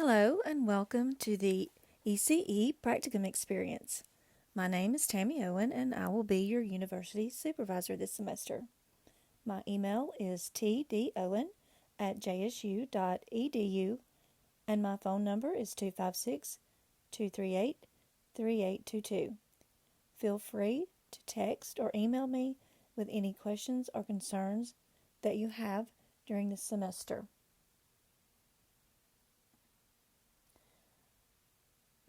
Hello and welcome to the ECE Practicum experience. My name is Tammy Owen and I will be your university supervisor this semester. My email is tdowen@jsu.edu and my phone number is 256-238-3822. Feel free to text or email me with any questions or concerns that you have during this semester.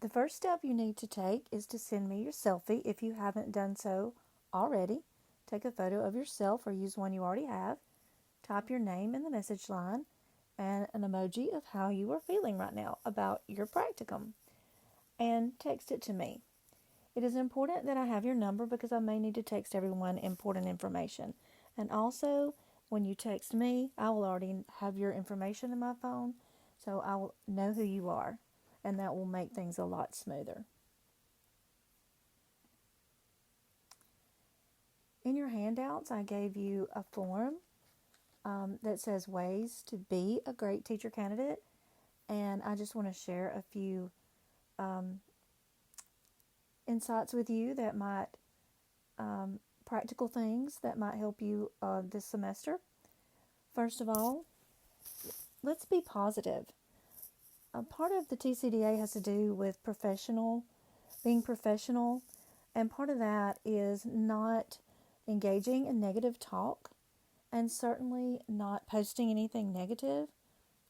The first step you need to take is to send me your selfie if you haven't done so already. Take a photo of yourself or use one you already have. Type your name in the message line and an emoji of how you are feeling right now about your practicum and text it to me. It is important that I have your number because I may need to text everyone important information. And also, when you text me, I will already have your information in my phone, so I will know who you are, and that will make things a lot smoother. In your handouts, I gave you a form that says ways to be a great teacher candidate, and I just want to share a few insights with you that might, practical things that might help you this semester. First of all, let's be positive. A part of the TCDA has to do with being professional, and part of that is not engaging in negative talk and certainly not posting anything negative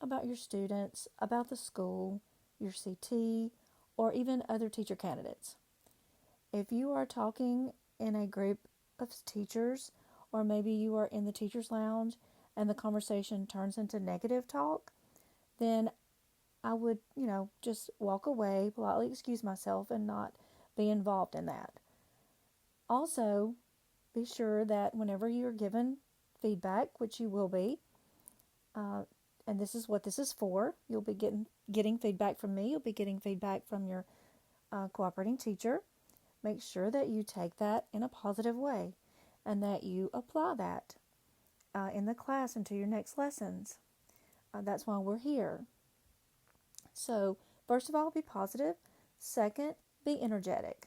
about your students, about the school, your CT, or even other teacher candidates. If you are talking in a group of teachers, or maybe you are in the teacher's lounge and the conversation turns into negative talk, then I would, just walk away, politely excuse myself, and not be involved in that. Also, be sure that whenever you're given feedback, which you will be, and this is what this is for, you'll be getting feedback from me, you'll be getting feedback from your cooperating teacher. Make sure that you take that in a positive way and that you apply that in the class and to your next lessons. That's why we're here. So, first of all, be positive. Second, be energetic.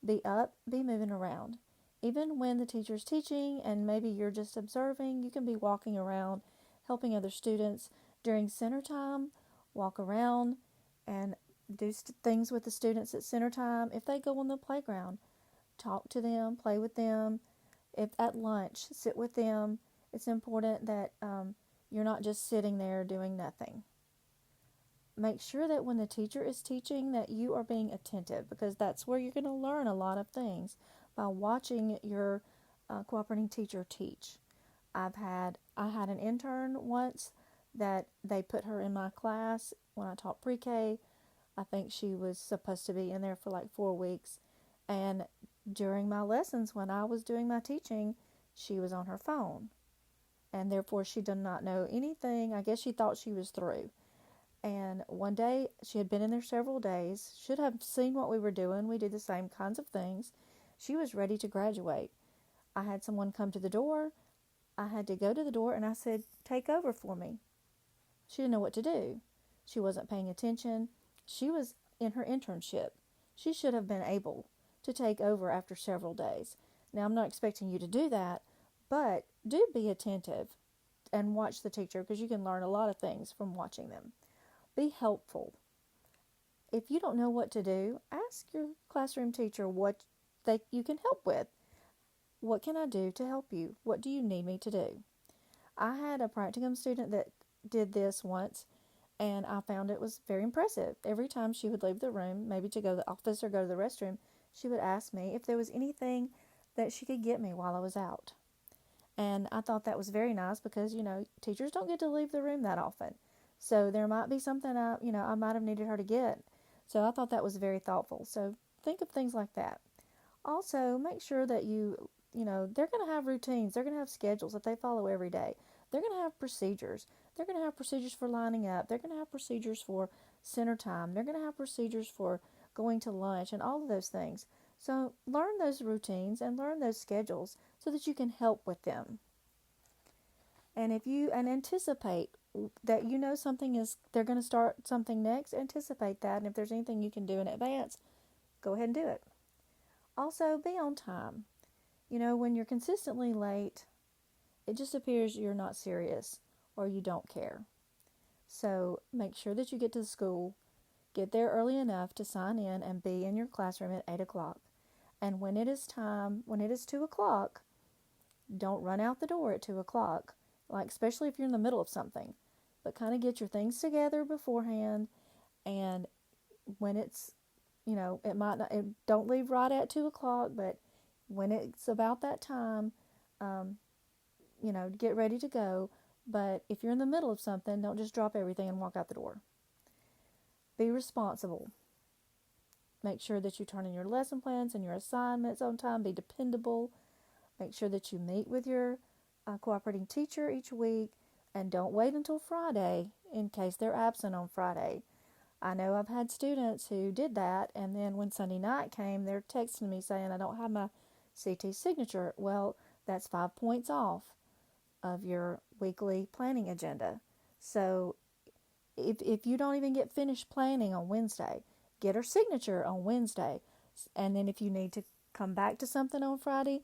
Be up, be moving around. Even when the teacher's teaching and maybe you're just observing, you can be walking around, helping other students. During center time, walk around and do things with the students at center time. If they go on the playground, talk to them, play with them. If at lunch, sit with them. It's important that you're not just sitting there doing nothing. Make sure that when the teacher is teaching that you are being attentive, because that's where you're going to learn a lot of things by watching your cooperating teacher teach. I had an intern once that they put her in my class when I taught pre-K. I think she was supposed to be in there for like 4 weeks, and during my lessons when I was doing my teaching, she was on her phone, and therefore she did not know anything. I guess she thought she was through. And one day, she had been in there several days, should have seen what we were doing. We did the same kinds of things. She was ready to graduate. I had someone come to the door. I had to go to the door and I said, "Take over for me." She didn't know what to do. She wasn't paying attention. She was in her internship. She should have been able to take over after several days. Now, I'm not expecting you to do that, but do be attentive and watch the teacher because you can learn a lot of things from watching them. Be helpful. If you don't know what to do, ask your classroom teacher what you can help with. What can I do to help you? What do you need me to do? I had a practicum student that did this once, and I found it was very impressive. Every time she would leave the room, maybe to go to the office or go to the restroom, she would ask me if there was anything that she could get me while I was out. And I thought that was very nice because, teachers don't get to leave the room that often. So there might be something I might have needed her to get. So I thought that was very thoughtful. So think of things like that. Also, make sure that they're going to have routines. They're going to have schedules that they follow every day. They're going to have procedures. They're going to have procedures for lining up. They're going to have procedures for center time. They're going to have procedures for going to lunch and all of those things. So learn those routines and learn those schedules so that you can help with them. And anticipate that you know they're going to start something next, anticipate that. And if there's anything you can do in advance, go ahead and do it. Also, be on time. When you're consistently late, it just appears you're not serious or you don't care. So make sure that you get to the school, get there early enough to sign in and be in your classroom at 8 o'clock. And when it is 2 o'clock, don't run out the door at 2 o'clock, like especially if you're in the middle of something. But kind of get your things together beforehand, and when it's, it might not, don't leave right at 2 o'clock, but when it's about that time, get ready to go. But if you're in the middle of something, don't just drop everything and walk out the door. Be responsible. Make sure that you turn in your lesson plans and your assignments on time. Be dependable. Make sure that you meet with your cooperating teacher each week, and don't wait until Friday in case they're absent on Friday. I know I've had students who did that, and then when Sunday night came, they're texting me saying, I don't have my CT signature. Well, that's 5 points off of your weekly planning agenda. So if you don't even get finished planning on Wednesday, get her signature on Wednesday. And then if you need to come back to something on Friday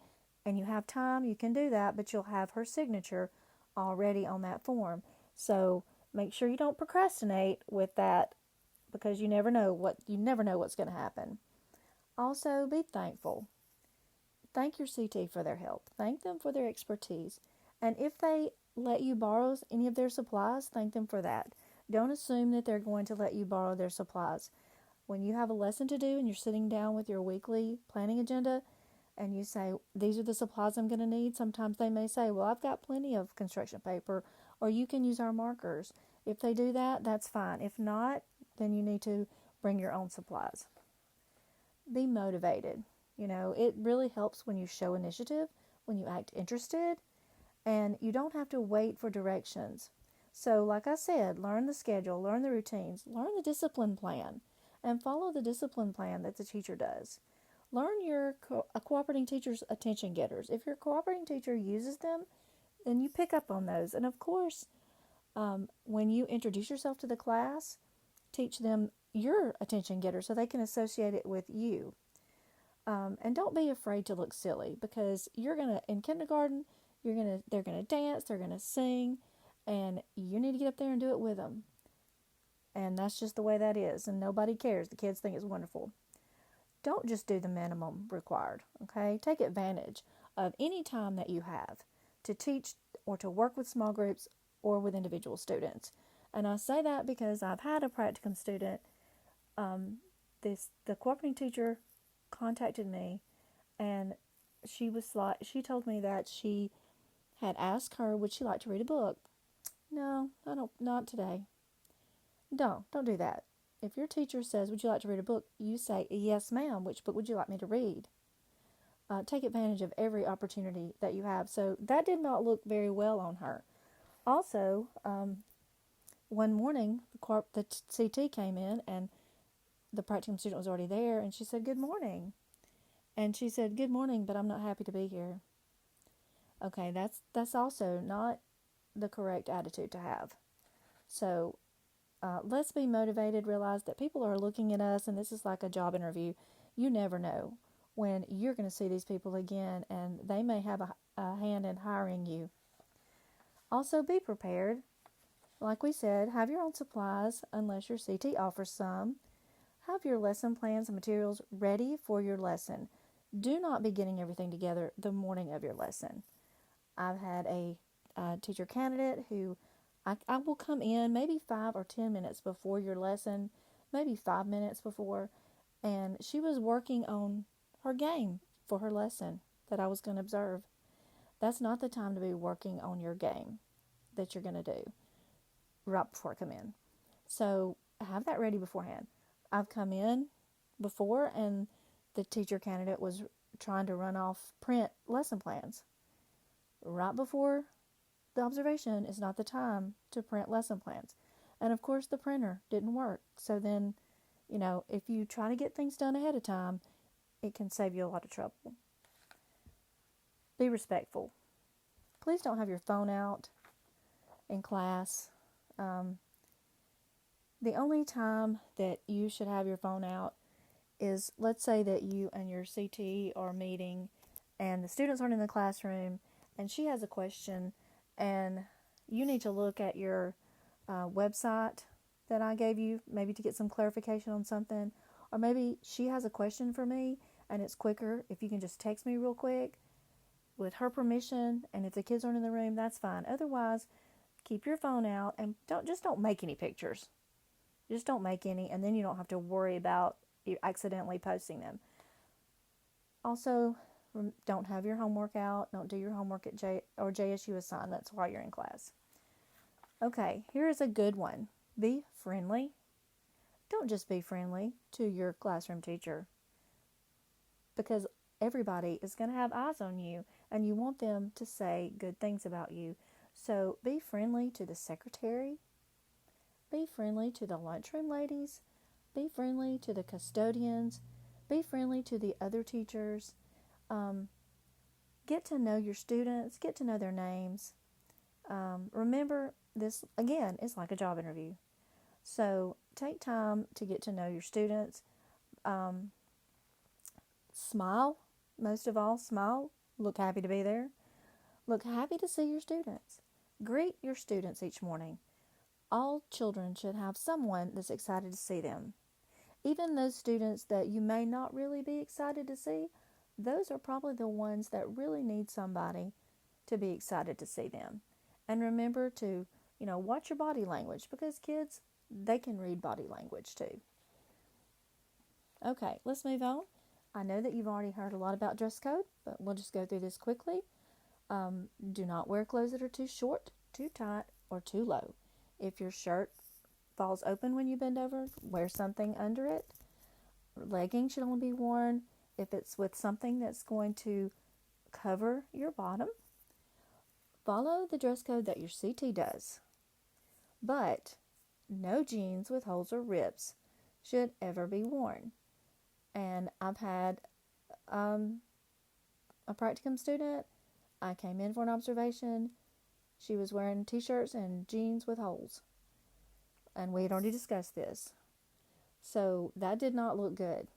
and you have time, you can do that, but you'll have her signature already on that form. So make sure you don't procrastinate with that, because you never know what's going to happen. Also, be thankful. Thank your CT for their help. Thank them for their expertise. And if they let you borrow any of their supplies, thank them for that. Don't assume that they're going to let you borrow their supplies. When you have a lesson to do and you're sitting down with your weekly planning agenda and you say, these are the supplies I'm going to need, sometimes they may say, well, I've got plenty of construction paper, or you can use our markers. If they do that, that's fine. If not, then you need to bring your own supplies. Be motivated. It really helps when you show initiative, when you act interested, and you don't have to wait for directions. So, like I said, learn the schedule, learn the routines, learn the discipline plan, and follow the discipline plan that the teacher does. Learn your cooperating teacher's attention getters. If your cooperating teacher uses them, then you pick up on those. And of course, when you introduce yourself to the class, teach them your attention getter so they can associate it with you. And don't be afraid to look silly, because in kindergarten, they're gonna dance, they're gonna sing, and you need to get up there and do it with them. And that's just the way that is, and nobody cares. The kids think it's wonderful. Don't just do the minimum required, okay? Take advantage of any time that you have to teach or to work with small groups or with individual students. And I say that because I've had a practicum student. The cooperating teacher contacted me, and she told me that she had asked her, would she like to read a book? No, I don't, not today. Don't do that. If your teacher says, would you like to read a book? You say, yes, ma'am. Which book would you like me to read? Take advantage of every opportunity that you have. So that did not look very well on her. Also, one morning, the CT came in, and the practicum student was already there, and she said, good morning. And she said, good morning, but I'm not happy to be here. Okay, that's also not the correct attitude to have. So let's be motivated, realize that people are looking at us, and this is like a job interview. You never know when you're going to see these people again, and they may have a hand in hiring you. Also, be prepared. Like we said, have your own supplies unless your CT offers some. Have your lesson plans and materials ready for your lesson. Do not be getting everything together the morning of your lesson. I've had a teacher candidate who I will come in maybe 5 or 10 minutes before your lesson, maybe 5 minutes before, and she was working on her game for her lesson that I was going to observe. That's not the time to be working on your game that you're going to do right before I come in. So have that ready beforehand. I've come in before, and the teacher candidate was trying to run off print lesson plans. Right before the observation is not the time to print lesson plans. And of course the printer didn't work. So then, if you try to get things done ahead of time, it can save you a lot of trouble. Be respectful. Please don't have your phone out in class. The only time that you should have your phone out is, let's say that you and your CT are meeting and the students aren't in the classroom and she has a question and you need to look at your website that I gave you, maybe to get some clarification on something, or maybe she has a question for me and it's quicker if you can just text me real quick with her permission, and if the kids aren't in the room, that's fine. Otherwise, keep your phone out and don't make any pictures. Just don't make any, and then you don't have to worry about you accidentally posting them. Also, don't have your homework out. Don't do your homework at JSU assignments while you're in class. Okay, here is a good one. Be friendly. Don't just be friendly to your classroom teacher, because everybody is going to have eyes on you and you want them to say good things about you. So be friendly to the secretary. Be friendly to the lunchroom ladies. Be friendly to the custodians. Be friendly to the other teachers. Get to know your students. Get to know their names. Remember, this, again, is like a job interview. So take time to get to know your students. Smile. Most of all, smile. Look happy to be there. Look happy to see your students. Greet your students each morning. All children should have someone that's excited to see them. Even those students that you may not really be excited to see, those are probably the ones that really need somebody to be excited to see them. And remember to, watch your body language, because kids, they can read body language too. Okay, let's move on. I know that you've already heard a lot about dress code, but we'll just go through this quickly. Do not wear clothes that are too short, too tight, or too low. If your shirt falls open when you bend over, wear something under it. Leggings should only be worn if it's with something that's going to cover your bottom. Follow the dress code that your CT does. But no jeans with holes or rips should ever be worn. And I've had a practicum student. I came in for an observation. She was wearing t-shirts and jeans with holes. And we had already discussed this. So that did not look good.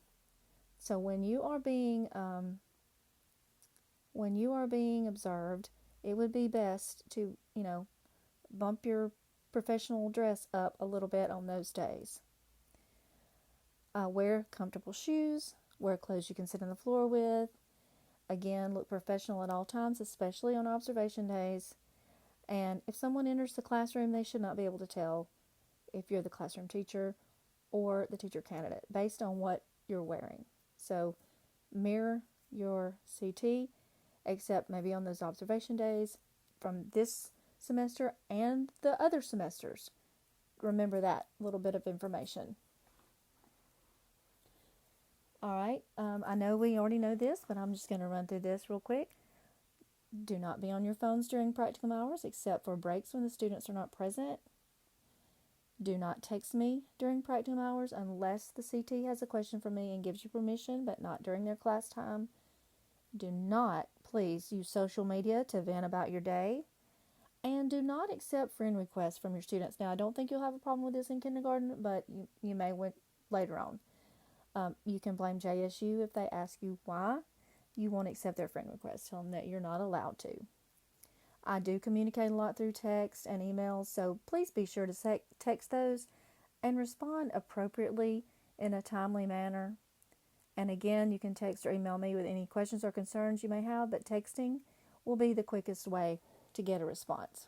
So when you are being observed, it would be best to, bump your professional dress up a little bit on those days. Wear comfortable shoes. Wear clothes you can sit on the floor with. Again, look professional at all times, especially on observation days. And if someone enters the classroom, they should not be able to tell if you're the classroom teacher or the teacher candidate based on what you're wearing. So mirror your CT, except maybe on those observation days from this semester and the other semesters. Remember that little bit of information. All right, I know we already know this, but I'm just going to run through this real quick. Do not be on your phones during practicum hours except for breaks when the students are not present. Do not text me during practicum hours unless the CT has a question for me and gives you permission, but not during their class time. Do not, please, use social media to vent about your day. And do not accept friend requests from your students. Now, I don't think you'll have a problem with this in kindergarten, but you may later on. You can blame JSU if they ask you why you won't accept their friend request. Tell them that you're not allowed to. I do communicate a lot through text and emails, so please be sure to text those and respond appropriately in a timely manner. And again, you can text or email me with any questions or concerns you may have, but texting will be the quickest way to get a response.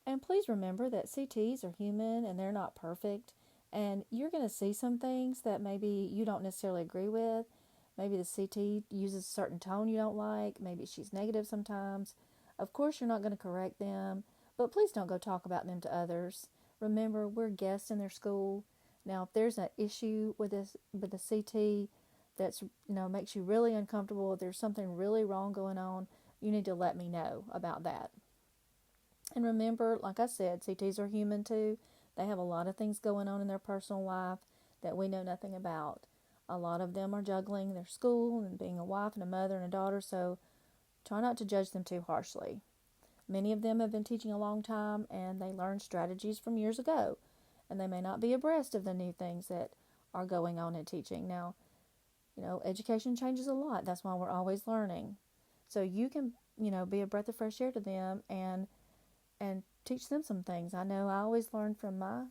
And please remember that CTs are human and they're not perfect. And you're going to see some things that maybe you don't necessarily agree with. Maybe the CT uses a certain tone you don't like. Maybe she's negative sometimes. Of course, you're not going to correct them, but please don't go talk about them to others. Remember, we're guests in their school. Now, if there's an issue with the CT that's makes you really uncomfortable, if there's something really wrong going on, you need to let me know about that. And remember, like I said, CTs are human too. They have a lot of things going on in their personal life that we know nothing about. A lot of them are juggling their school and being a wife and a mother and a daughter, so try not to judge them too harshly. Many of them have been teaching a long time, and they learned strategies from years ago, and they may not be abreast of the new things that are going on in teaching. Now, education changes a lot. That's why we're always learning. So you can, be a breath of fresh air to them and teach them some things. I know I always learn from my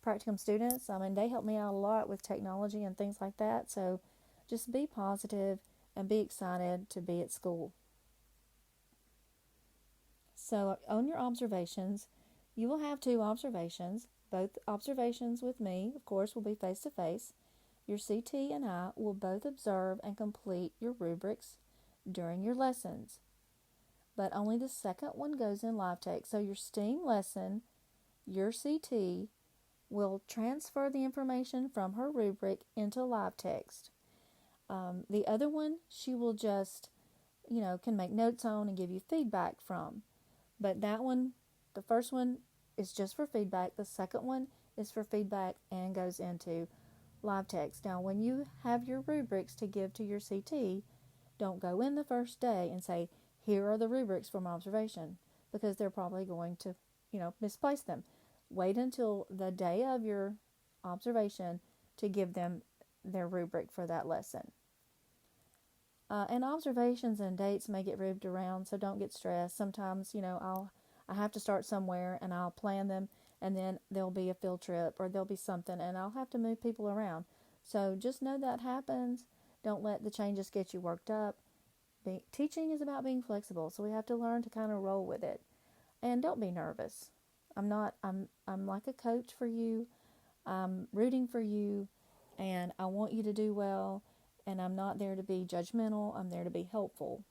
Practicum students. I mean, they help me out a lot with technology and things like that. So just be positive and be excited to be at school. So on your observations, you will have 2 observations. Both observations with me, of course, will be face-to-face. Your CT and I will both observe and complete your rubrics during your lessons. But only the second one goes in live text. So your STEAM lesson, your CT, will transfer the information from her rubric into live text. The other one, she will just, can make notes on and give you feedback from. But that one, the first one is just for feedback. The second one is for feedback and goes into live text. Now, when you have your rubrics to give to your CT, don't go in the first day and say, here are the rubrics from observation, because they're probably going to, misplace them. Wait until the day of your observation to give them their rubric for that lesson. And observations and dates may get moved around, so don't get stressed. Sometimes, I have to start somewhere and I'll plan them, and then there'll be a field trip or there'll be something and I'll have to move people around. So just know that happens. Don't let the changes get you worked up. Teaching is about being flexible, so we have to learn to kind of roll with it. And don't be nervous. I'm like a coach for you. I'm rooting for you, and I want you to do well, and I'm not there to be judgmental. I'm there to be helpful.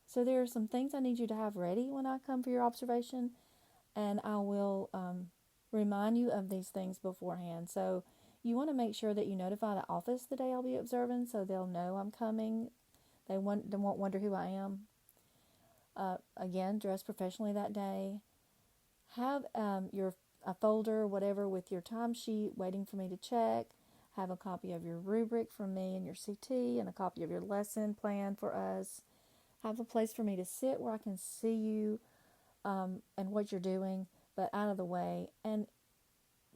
So there are some things I need you to have ready when I come for your observation, and I will remind you of these things beforehand. So you want to make sure that you notify the office the day I'll be observing, so they'll know I'm coming. They won't wonder who I am. Again, dress professionally that day. Have a folder, whatever, with your timesheet waiting for me to check. Have a copy of your rubric from me and your CT, and a copy of your lesson plan for us. Have a place for me to sit where I can see you and what you're doing, but out of the way. And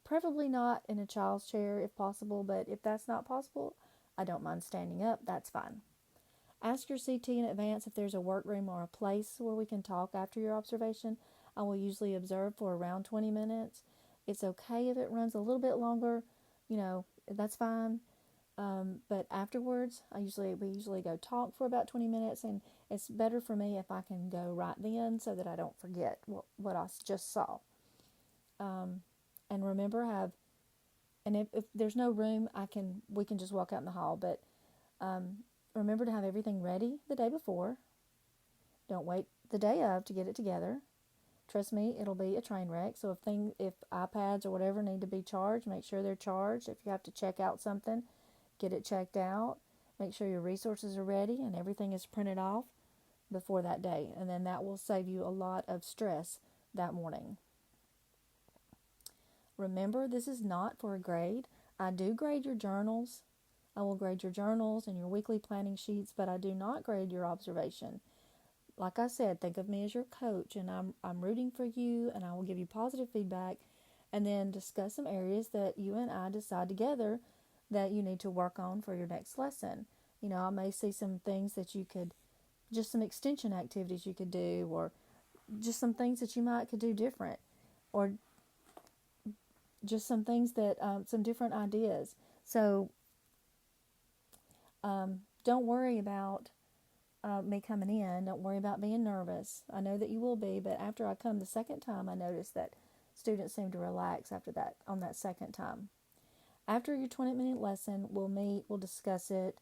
preferably not in a child's chair if possible, but if that's not possible, I don't mind standing up. That's fine. Ask your CT in advance if there's a workroom or a place where we can talk after your observation. I will usually observe for around 20 minutes. It's okay if it runs a little bit longer, that's fine. But afterwards, we usually go talk for about 20 minutes, and it's better for me if I can go right then so that I don't forget what I just saw. And remember, if there's no room, we can just walk out in the hall. But remember to have everything ready the day before. Don't wait the day of to get it together. Trust me, it'll be a train wreck. So if iPads or whatever need to be charged, make sure they're charged. If you have to check out something, get it checked out. Make sure your resources are ready and everything is printed off before that day. And then that will save you a lot of stress that morning. Remember, this is not for a grade. I do grade your journals. I will grade your journals and your weekly planning sheets, but I do not grade your observation. Like I said, think of me as your coach, and I'm rooting for you, and I will give you positive feedback, and then discuss some areas that you and I decide together that you need to work on for your next lesson. I may see some things that just some extension activities you could do, or just some things that you could do different, or just some things that, some different ideas. So don't worry about me coming in. Don't worry about being nervous. I know that you will be, but after I come the second time, I noticed that students seem to relax after that, on that second time. After your 20-minute lesson, we'll meet, we'll discuss it.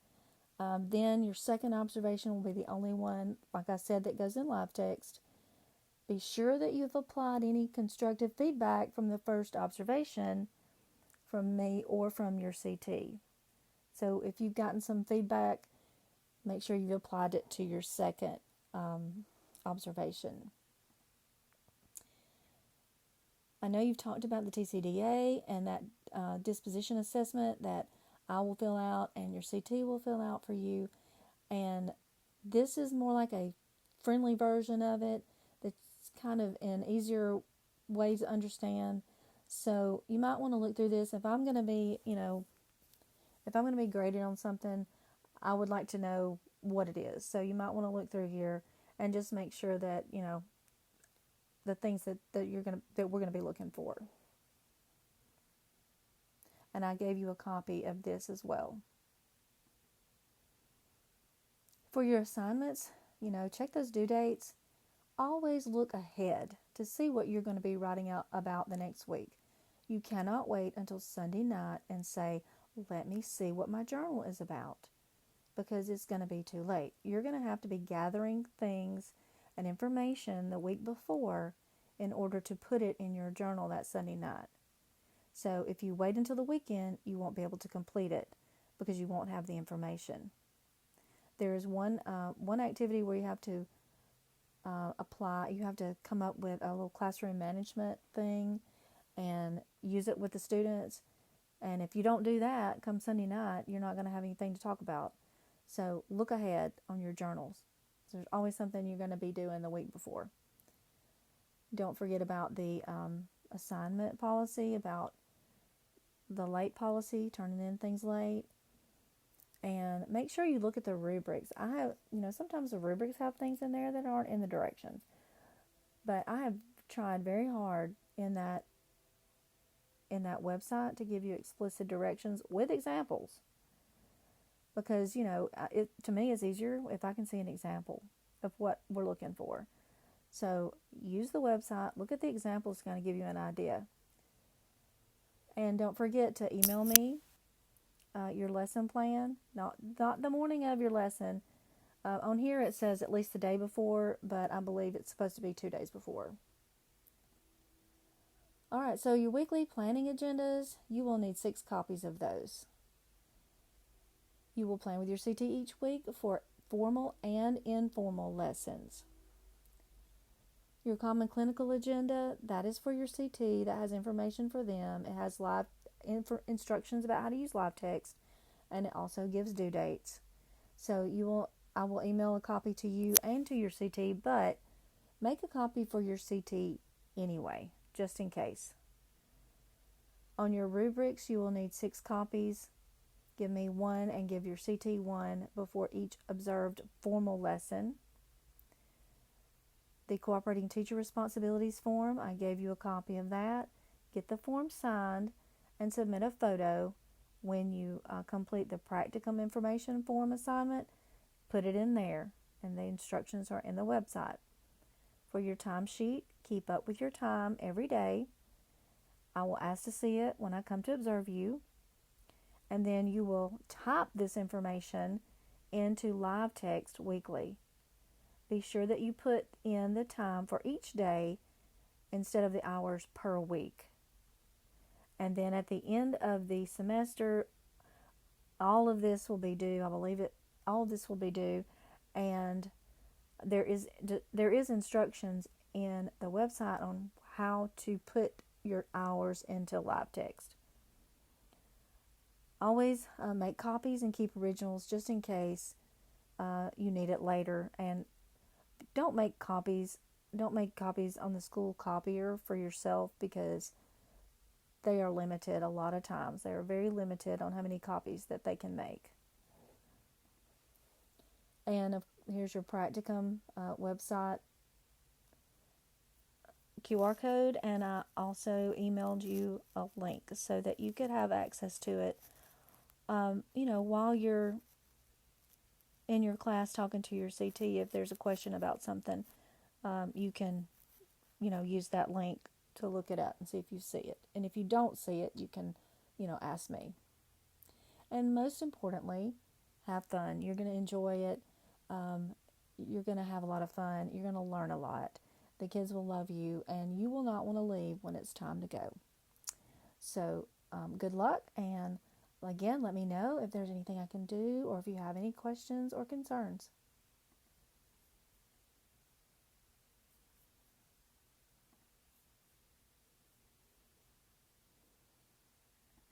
Then your second observation will be the only one, like I said, that goes in live text. Be sure that you've applied any constructive feedback from the first observation from me or from your CT. So if you've gotten some feedback, make sure you've applied it to your second observation. I know you've talked about the TCDA and that disposition assessment that I will fill out and your CT will fill out for you. And this is more like a friendly version of it that's kind of in easier ways to understand. So you might want to look through this. If I'm going to be, if I'm going to be graded on something, I would like to know what it is. So you might want to look through here and just make sure that, the things that we're going to be looking for. And I gave you a copy of this as well. For your assignments, check those due dates. Always look ahead to see what you're going to be writing out about the next week. You cannot wait until Sunday night and say, let me see what my journal is about, because it's going to be too late. You're going to have to be gathering things and information the week before in order to put it in your journal that Sunday night. So if you wait until the weekend, you won't be able to complete it because you won't have the information. There is one activity where you have to apply. You have to come up with a little classroom management thing and use it with the students. And if you don't do that, come Sunday night, you're not going to have anything to talk about. So look ahead on your journals. There's always something you're going to be doing the week before. Don't forget about the assignment policy, about the late policy, turning in things late. And make sure you look at the rubrics. I have, sometimes the rubrics have things in there that aren't in the directions. But I have tried very hard in that website to give you explicit directions with examples. Because, to me it's easier if I can see an example of what we're looking for. So use the website, look at the examples, it's going to give you an idea. And don't forget to email me your lesson plan, not the morning of your lesson. On here it says at least the day before, but I believe it's supposed to be 2 days before. All right, so your weekly planning agendas, you will need 6 copies of those. You will plan with your CT each week for formal and informal lessons. Your common clinical agenda, that is for your CT, that has information for them. It has live instructions about how to use live text, and it also gives due dates. So I will email a copy to you and to your CT, but make a copy for your CT anyway, just in case. On your rubrics, you will need 6 copies. Give me 1 and give your CT 1 before each observed formal lesson. The Cooperating Teacher Responsibilities form, I gave you a copy of that. Get the form signed and submit a photo when you complete the Practicum information form assignment. Put it in there, and the instructions are in the website. For your timesheet, keep up with your time every day. I will ask to see it when I come to observe you. And then you will type this information into live text weekly. Be sure that you put in the time for each day instead of the hours per week. And then at the end of the semester, all of this will be due. I believe it. All of this will be due, and there is instructions in the website on how to put your hours into live text. Always make copies and keep originals just in case you need it later. And don't make copies on the school copier for yourself, because they are limited a lot of times. They are very limited on how many copies that they can make. And here's your Practicum website QR code, and I also emailed you a link so that you could have access to it while you're in your class talking to your CT. If there's a question about something, you can use that link to look it up and see if you see it. And if you don't see it, you can ask me. And most importantly, have fun. You're going to enjoy it. You're going to have a lot of fun. You're going to learn a lot. The kids will love you, and you will not want to leave when it's time to go. So good luck, and again, let me know if there's anything I can do or if you have any questions or concerns.